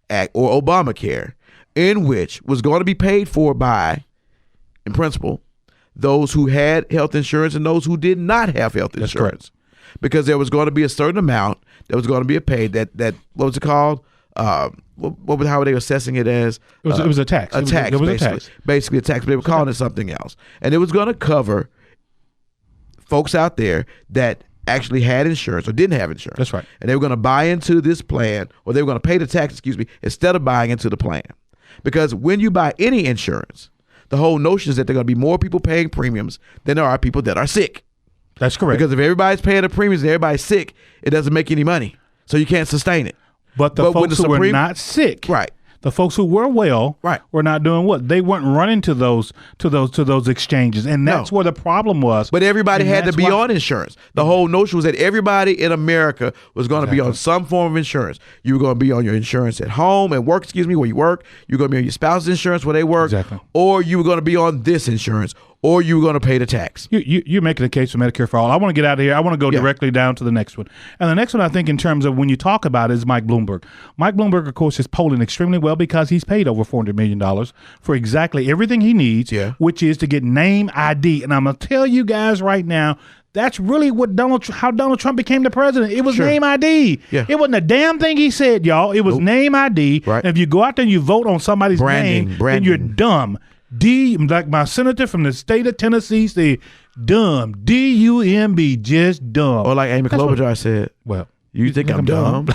Act, or Obamacare, in which was going to be paid for by, in principle, those who had health insurance and those who did not have health insurance. Because there was going to be a certain amount that was going to be paid that what was it called? How were they assessing it as? It was a tax. A tax, basically a tax, but they were calling it something else. And it was going to cover folks out there that actually had insurance or didn't have insurance. That's right. And they were going to buy into this plan, or they were going to pay the tax, instead of buying into the plan. Because when you buy any insurance, the whole notion is that there are going to be more people paying premiums than there are people that are sick. That's correct. Because if everybody's paying the premiums and everybody's sick, it doesn't make any money. So you can't sustain it. But the folks who were not sick, right? The folks who were well, right, were not doing what? They weren't running to those exchanges, and that's where the problem was. But everybody had to be on insurance. The whole notion was that everybody in America was going to be on some form of insurance. You were going to be on your insurance at home, at work, where you work. You were going to be on your spouse's insurance where they work, or you were going to be on this insurance, or you were going to pay the tax. You're making a case for Medicare for all. I want to get out of here. I want to go directly down to the next one. And the next one, I think, in terms of when you talk about it, is Mike Bloomberg. Mike Bloomberg, of course, is polling extremely well because he's paid over $400 million for exactly everything he needs, which is to get name ID. And I'm going to tell you guys right now, that's really what how Donald Trump became the president. It was name ID. Yeah. It wasn't a damn thing he said, y'all. It was name ID. Right. And if you go out there and you vote on somebody's name, then you're dumb. Like my senator from the state of Tennessee said, dumb. D-U-M-B, just dumb. Or like Amy Klobuchar said, well, you think I'm dumb?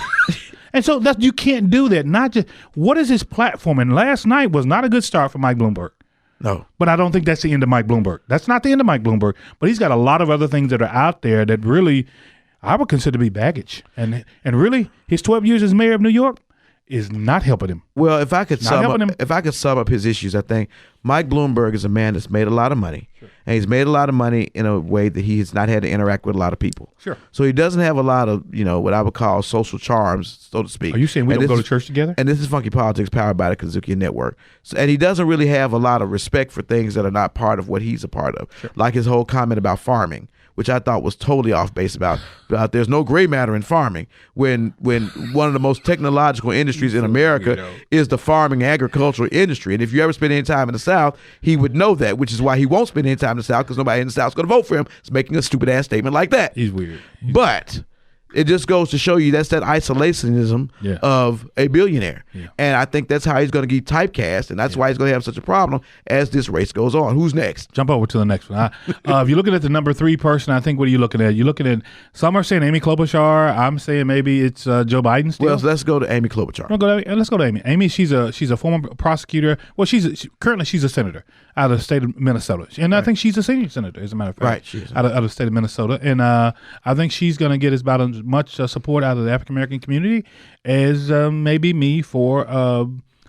And so you can't do that. Not just, what is his platform? And last night was not a good start for Mike Bloomberg. No. But I don't think that's the end of Mike Bloomberg. That's not the end of Mike Bloomberg. But he's got a lot of other things that are out there that really I would consider to be baggage. And really, his 12 years as mayor of New York is not helping him. Well, if I could sum up his issues, I think Mike Bloomberg is a man that's made a lot of money, and he's made a lot of money in a way that he has not had to interact with a lot of people. Sure. So he doesn't have a lot of, what I would call social charms, so to speak. Are you saying we don't go to church together? And this is Funky Politics, powered by the Kudzukian Network. So, and he doesn't really have a lot of respect for things that are not part of what he's a part of, like his whole comment about farming, which I thought was totally off base about there's no gray matter in farming when one of the most technological industries in America is the farming agricultural industry. And if you ever spend any time in the South, he would know that, which is why he won't spend any time in the South, because nobody in the South is going to vote for him. It's making a stupid ass statement like that. He's weird. But it just goes to show you that's that isolationism of a billionaire. Yeah. And I think that's how he's going to get typecast, and that's why he's going to have such a problem as this race goes on. Who's next? Jump over to the next one. If you're looking at the number 3 person, I think, what are you looking at? You're looking at, some are saying Amy Klobuchar. I'm saying maybe it's Joe Biden still. Well, so let's go to Amy Klobuchar. Let's go to Amy. Amy, she's a former prosecutor. Well, currently she's a senator out of the state of Minnesota. And I think she's a senior senator, as a matter of fact. Right, she is. Out of the state of Minnesota. And I think she's going to get about as much support out of the African American community as maybe me for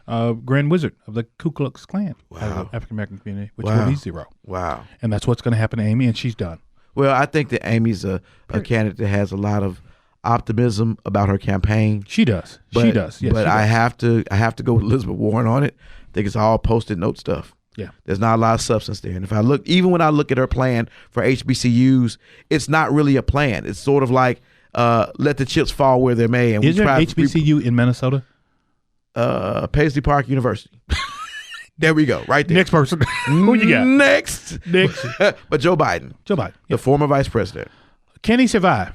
Grand Wizard of the Ku Klux Klan out of the African American community, which will be 0. Wow. And that's what's going to happen to Amy, and she's done. Well, I think that Amy's a candidate that has a lot of optimism about her campaign. She does. She does. Yes, but I have to go with Elizabeth Warren on it. I think it's all post-it note stuff. Yeah. There's not a lot of substance there. And if I look, even when I look at her plan for HBCUs, it's not really a plan. It's sort of like let the chips fall where they may. And is there an HBCU in Minnesota? Paisley Park University. There we go. Right there. Next person. Who you got? Next. But Joe Biden. The former vice president. Can he survive?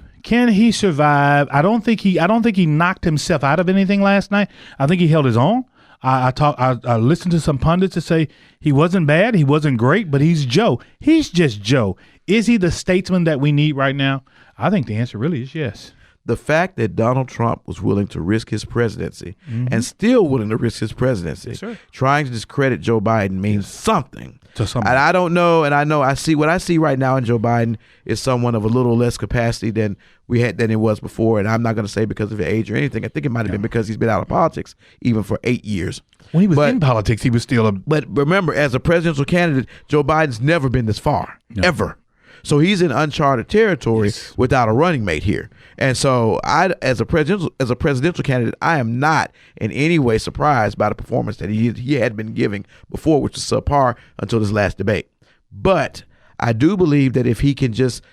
I don't think he knocked himself out of anything last night. I think he held his own. I listened to some pundits that say he wasn't bad, he wasn't great, but he's Joe. He's just Joe. Is he the statesman that we need right now? I think the answer really is yes. The fact that Donald Trump was willing to risk his presidency and still willing to risk his presidency, trying to discredit Joe Biden means something. And I don't know, and I know what I see right now in Joe Biden is someone of a little less capacity than it was before. And I'm not going to say because of age or anything. I think it might have been because he's been out of politics even for 8 years. When he was in politics, he was still But remember, as a presidential candidate, Joe Biden's never been this far, ever. So he's in uncharted territory without a running mate here. And so as a presidential candidate, I am not in any way surprised by the performance that he had been giving before, which was subpar until this last debate. But I do believe that if he can just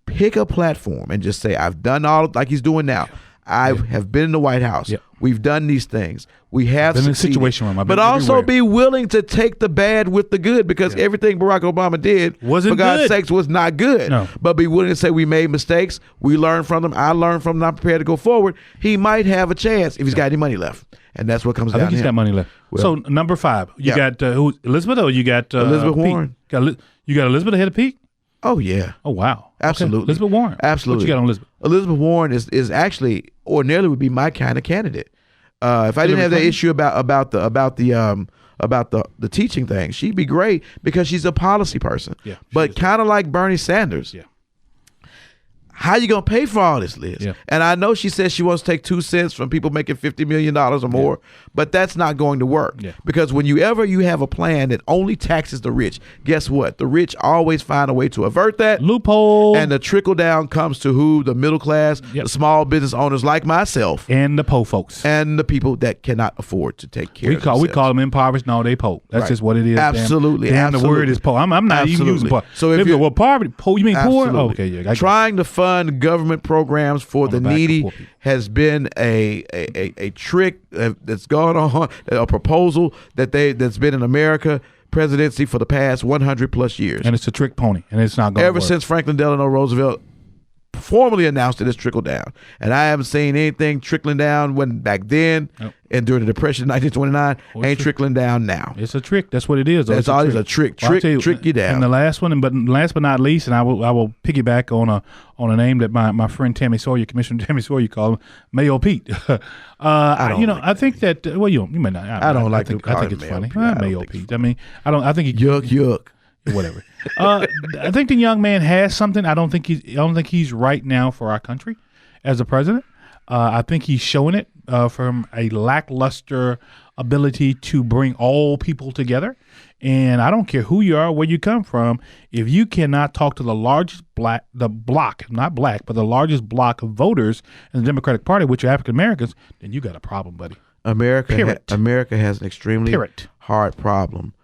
pick a platform and just say, I've done all like he's doing now. I have been in the White House. We've done these things. We have been succeeded. In a situation but also be willing to take the bad with the good, because everything Barack Obama did, wasn't for God's good. sakes, was not good. No. But be willing to say we made mistakes. We learned from them. I learned from them. I'm prepared to go forward. He might have a chance if he's got any money left. And that's what comes down to him. I think he's got money left. So number 5, you got who? Elizabeth, or you got Elizabeth Pete? Warren. You got Elizabeth ahead of Pete? Oh, yeah. Oh, wow. Absolutely. Okay. Elizabeth Warren. Absolutely. What you got on Elizabeth? Elizabeth Warren is actually ordinarily would be my kind of candidate. If I didn't have that issue about the teaching thing, she'd be great because she's a policy person. Yeah. But kind of like Bernie Sanders. Yeah. How you gonna pay for all this, Liz? Yeah. And I know she says she wants to take 2 cents from people making $50 million or more, but that's not going to work. Yeah. Because when you have a plan that only taxes the rich, guess what? The rich always find a way to avert that loophole, and the trickle down comes to who? The middle class, the small business owners like myself, and the po folks, and the people that cannot afford to take care. We call them impoverished. No, they po. That's just what it is. Absolutely. Damn, absolutely. the word is po. I'm not even using po. So if you poverty, po, you mean poor? Oh, okay, yeah. Trying to fund government programs for the needy has been a trick that's gone on, a proposal that's been in America presidency for the past 100 plus years. And it's a trick pony, and it's not going to work. Ever since Franklin Delano Roosevelt formally announced that it's trickled down. And I haven't seen anything trickling down when back then and during the Depression of 1929 ain't trickling down now. It's a trick. That's what it is. That's all. It's a trick. Trick you down. And the last one, but last but not least, and I will piggyback on a name that my friend Tammy Sawyer, Commissioner Tammy Sawyer, call him Mayo Pete. I think that you may not. I think it's funny. Mayo Pete. I mean, I think he yuck. Whatever. I think the young man has something. I don't think he's right now for our country as a president. I think he's showing it from a lackluster ability to bring all people together. And I don't care who you are, where you come from. If you cannot talk to the largest the largest block of voters in the Democratic Party, which are African Americans, then you got a problem, buddy. America has an extremely hard problem.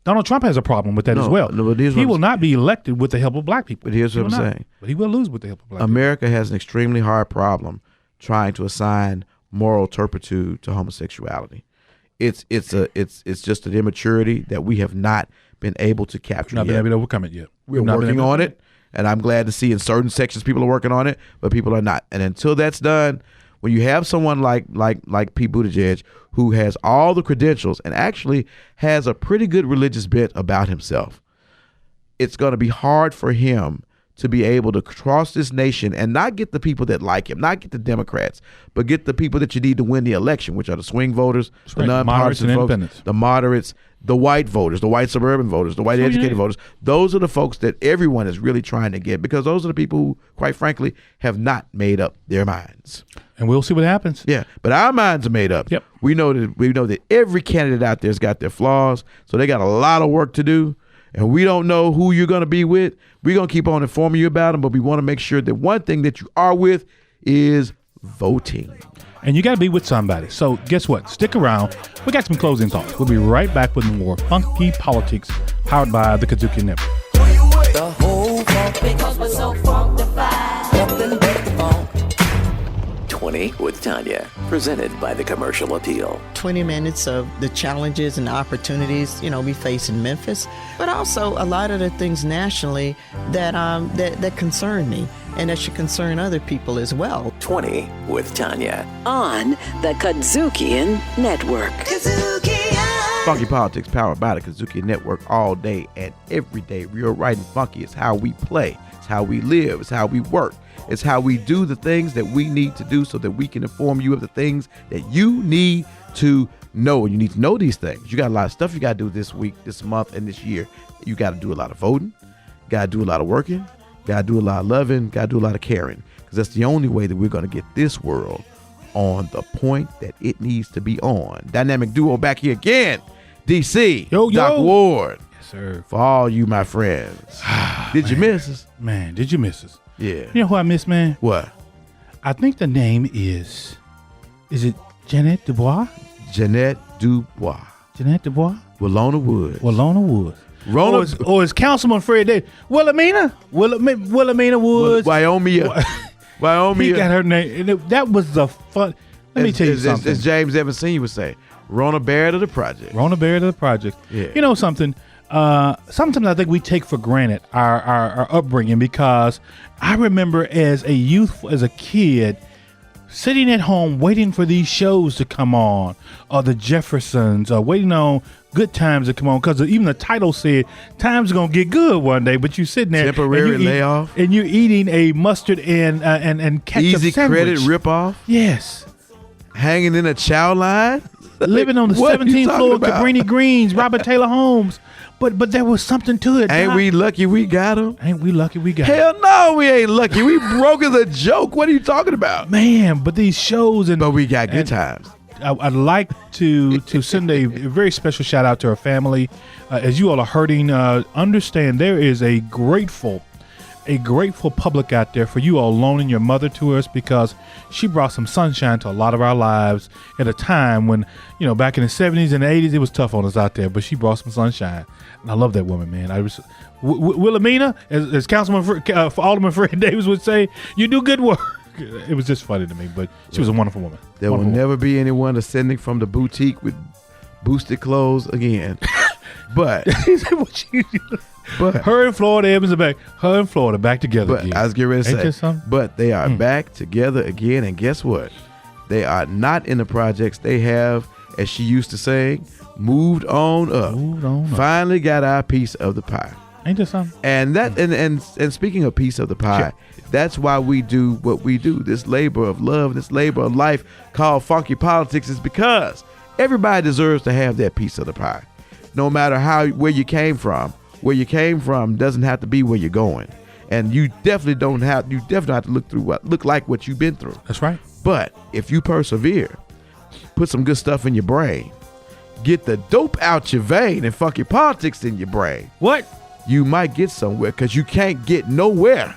Donald Trump has a problem with that as well. He will not be elected with the help of black people. But here's what I'm saying. But he will lose with the help of black America has an extremely hard problem trying to assign moral turpitude to homosexuality. It's just an immaturity that we have not been able to capture yet. Not been able to overcome it yet. We're working on it, and I'm glad to see in certain sections people are working on it, but people are not. And until that's done, when you have someone like Pete Buttigieg, who has all the credentials and actually has a pretty good religious bent about himself, it's going to be hard for him to be able to cross this nation and not get the people that like him, not get the Democrats, but get the people that you need to win the election, which are the swing voters, the nonpartisan folks, the moderates, the white voters, the white suburban voters, the white educated voters. Those are the folks that everyone is really trying to get, because those are the people who, quite frankly, have not made up their minds. And we'll see what happens. Yeah, but our minds are made up. Yep. We know that every candidate out there's got their flaws, so they got a lot of work to do. And we don't know who you're going to be with. We're going to keep on informing you about them, but we want to make sure that one thing that you are with is voting. And you got to be with somebody. So guess what? Stick around. We got some closing thoughts. We'll be right back with more Funky Politics, powered by the Kudzukian App. The whole funk, because we're so funkified. Nothing but the funk. 20 with Tanya, presented by the Commercial Appeal. 20 minutes of the challenges and opportunities, we face in Memphis, but also a lot of the things nationally that concern me and that should concern other people as well. 20 with Tanya. On the Kudzukian Network. Funky Politics, powered by the Kudzukian Network, all day and every day. Real right and funky is how we play. It's how we live. It's how we work. It's how we do the things that we need to do so that we can inform you of the things that you need to know. You need to know these things. You got a lot of stuff you got to do this week, this month, and this year. You got to do a lot of voting. Got to do a lot of working. Got to do a lot of loving. Got to do a lot of caring. Because that's the only way that we're going to get this world on the point that it needs to be on. Dynamic duo back here again. DC. Yo. Doc Ward. Yes, sir. For all you, my friends. Did you miss us? Man, did you miss us? Yeah. You know who I miss, man? What? I think the name is it Jeanette Dubois? Jeanette Dubois. Jeanette Dubois? Willona Woods. Willona Woods. Rona, or is Councilman Fred Davis? Wilhelmina Woods. Wyoming. He got her name. That was the fun. Let me tell you something. As James Evans Sr. would say, Rona Barrett of the Project. Rona Barrett of the Project. Yeah. You know something? Sometimes I think we take for granted our upbringing, because I remember as a youth, as a kid, sitting at home waiting for these shows to come on, or the Jeffersons, or waiting on Good Times to come on, because even the title said times are gonna get good one day. But you sitting there, temporary layoff, and you're eating a mustard and ketchup easy sandwich. credit ripoff. Yes, hanging in a chow line, living on the 17th floor of Cabrini Greens, Robert Taylor Homes. But there was something to it. Ain't we lucky we got him? Ain't we lucky we got him? Hell no, we ain't lucky. We broke as a joke. What are you talking about? Man, but these shows but we got good times. I'd like to send a very special shout out to her family. As you all are hurting, understand there is a grateful public out there for you all loaning your mother to us, because she brought some sunshine to a lot of our lives at a time when, back in the 70s and the 80s, it was tough on us out there, but she brought some sunshine. And I love that woman, man. I was Wilhelmina, as Councilman Alderman Fred Davis would say, you do good work. It was just funny to me, but she was a wonderful woman. There will never be anyone ascending from the boutique with boosted clothes again. But her and Florida Evans are back. Her and Florida back together again. I was getting ready to say, but they are back together again. And guess what? They are not in the projects. They have, as she used to say, moved on up. Finally got our piece of the pie. Ain't that something? And that and speaking of piece of the pie, that's why we do what we do. This labor of love, this labor of life called funky politics, is because everybody deserves to have that piece of the pie. No matter where you came from. Where you came from doesn't have to be where you're going. And you definitely don't have to look like what you've been through. That's right. But if you persevere, put some good stuff in your brain, get the dope out your vein and funky politics in your brain. What? You might get somewhere, because you can't get nowhere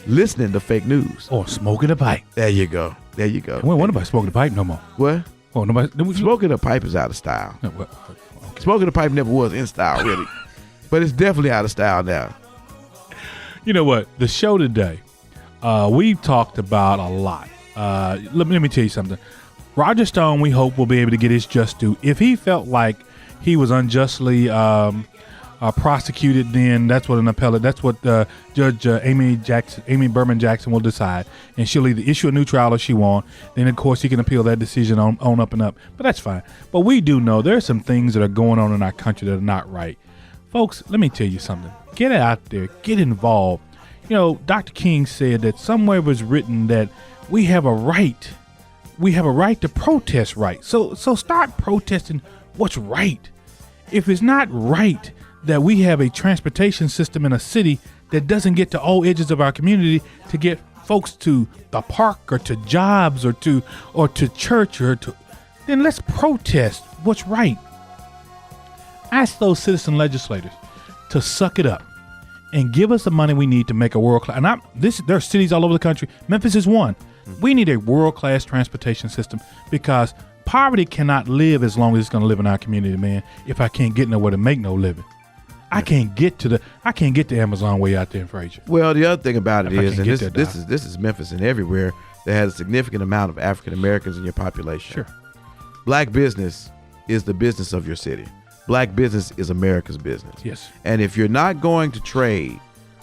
listening to fake news. Or smoking a pipe. There you go. We don't want nobody smoking a pipe no more. What? Oh, nobody. Smoking a pipe is out of style. No, okay. Smoking a pipe never was in style, really. But it's definitely out of style now. You know what? The show today, we've talked about a lot. Let me tell you something. Roger Stone, we hope, will be able to get his just due. If he felt like he was unjustly prosecuted, then that's what Judge Amy Berman Jackson will decide, and she'll either issue a new trial or she won't. Then of course he can appeal that decision on up and up. But that's fine. But we do know there are some things that are going on in our country that are not right. Folks, let me tell you something. Get out there, get involved. Dr. King said that somewhere was written that we have a right. We have a right to protest right. So start protesting what's right. If it's not right that we have a transportation system in a city that doesn't get to all edges of our community to get folks to the park or to jobs or to church then let's protest what's right. Ask those citizen legislators to suck it up and give us the money we need to make a world-class. And there are cities all over the country. Memphis is one. We need a world-class transportation system, because poverty cannot live as long as it's going to live in our community, man. If I can't get nowhere to make no living, I can't get to Amazon way out there in Fraser. Well, the other thing about it is, and this is Memphis and everywhere that has a significant amount of African Americans in your population. Sure. Black business is the business of your city. Black business is America's business. Yes. And if you're not going to trade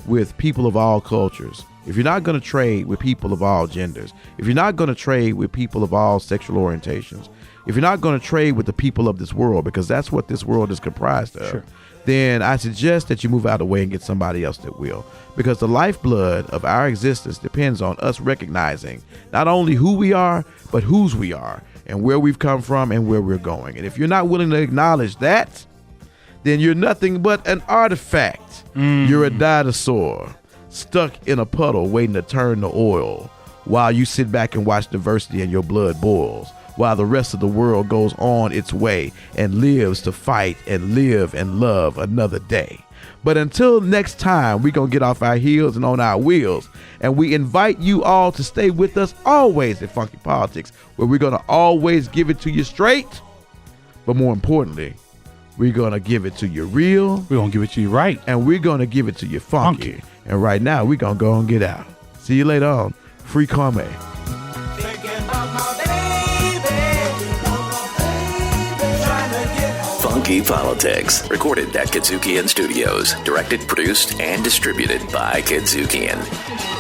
with people of all cultures, if you're not going to trade with people of all genders, if you're not going to trade with people of all sexual orientations, if you're not going to trade with the people of this world, because that's what this world is comprised of, sure, then I suggest that you move out of the way and get somebody else that will. Because the lifeblood of our existence depends on us recognizing not only who we are, but whose we are and where we've come from and where we're going. And if you're not willing to acknowledge that, then you're nothing but an artifact. You're a dinosaur stuck in a puddle waiting to turn to oil while you sit back and watch diversity and your blood boils, while the rest of the world goes on its way and lives to fight and live and love another day. But until next time, we're going to get off our heels and on our wheels. And we invite you all to stay with us always at Funky Politics, where we're going to always give it to you straight. But more importantly, we're going to give it to you real. We're going to give it to you right. And we're going to give it to you funky. And right now, we're going to go and get out. See you later on. Free Kwame. Funky Politics, recorded at Kudzukian Studios, directed, produced, and distributed by Kudzukian.